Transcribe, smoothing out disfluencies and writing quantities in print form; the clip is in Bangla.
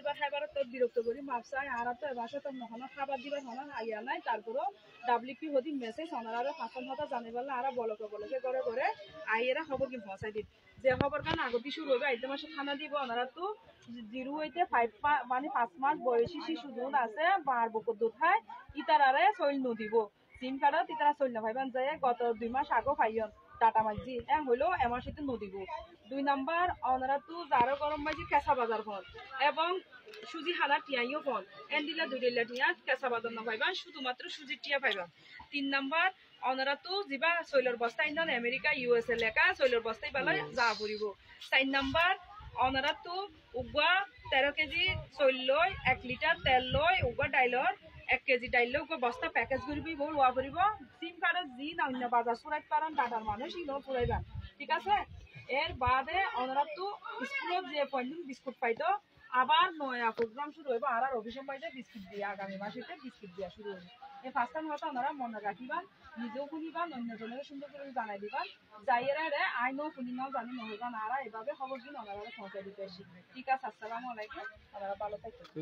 দিবার খাইবার তোর বিরক্ত করি ভাবছাই আর তো এবাসে তোর মহানা খাবার দিবার হনা আইয়া নাই তারপরও ডাব্লিউপি হদি মেসেজ ওনারা আরো ফাঁসন হতা জানি বললে আর বলকে করে করে আইয়েরা খবর কি পৌঁছাই দিন যে খবর কারণ আগতি শুরু হবে আইতে মাসে খানা দিব ওনারা তো 0 হইতে 5 মানে 5 মাস বয়সী শিশু দুধ আছে বার বকর দুধ খায় ইতারারে চইল নদিব সিম কার্ডত ইতারা চইল না ভাইবান যায় গত 2 মাস আগো পাইয়ন টাটা মাঝি হইলো এমার সাথে নদিব 2 নাম্বার ওনারা তো যারো গরম মাঝি কেঁচা বাজার ফোন এবং সুজি হানা টিয়াইও ফোন এন্ডিলা দুইলা টিয়া কেঁচা বাজার না পাইবা শুধুমাত্র সুজির টিয়া পাইবা 3 নাম্বার ওনারা তো যিবা সৈলর বস্তা ইন্দন আমেরিকা ইউএসএ লেখা সৈলর বস্তাই বেলায় যা পড়িব 4 নাম্বার ওনারা তো উগা 13 কেজি চৈল লয় 1 লিটার তেল লয় উগা ডাইলর 1 কেজি ডাইল উগা বস্তা প্যাকেজ করবি বল ওয়া করিব সিম কার্ডের জি না অন্য বাজার সুরাইত পারান টাটার মানুষ ইনো পুরাইবা ঠিক আছে এর বাদে ওনারা তো স্কুলত যে পয়েন্ট বিস্কুট পাইতো আবার নয়া প্রোগ্রাম শুরু হইব আর অভিষেক পাইতে বিস্কুট দিয়ে আগামী মাসে বিস্কুট দিয়া শুরু হইব এই ফার্স্ট কথা ওনারা মনে রাখিবা নিজেও শুনিবা অন্যজনের সুন্দর করে জানাই দিবা যাইয়েরা রে আইনও শুনিনাও জানি নহইবা না আর এভাবে খবর দিন ওনারা পৌঁছে দিতে আসি ঠিক আছে আসসালামু আলাইকুম ওনারা ভালো থাকবেন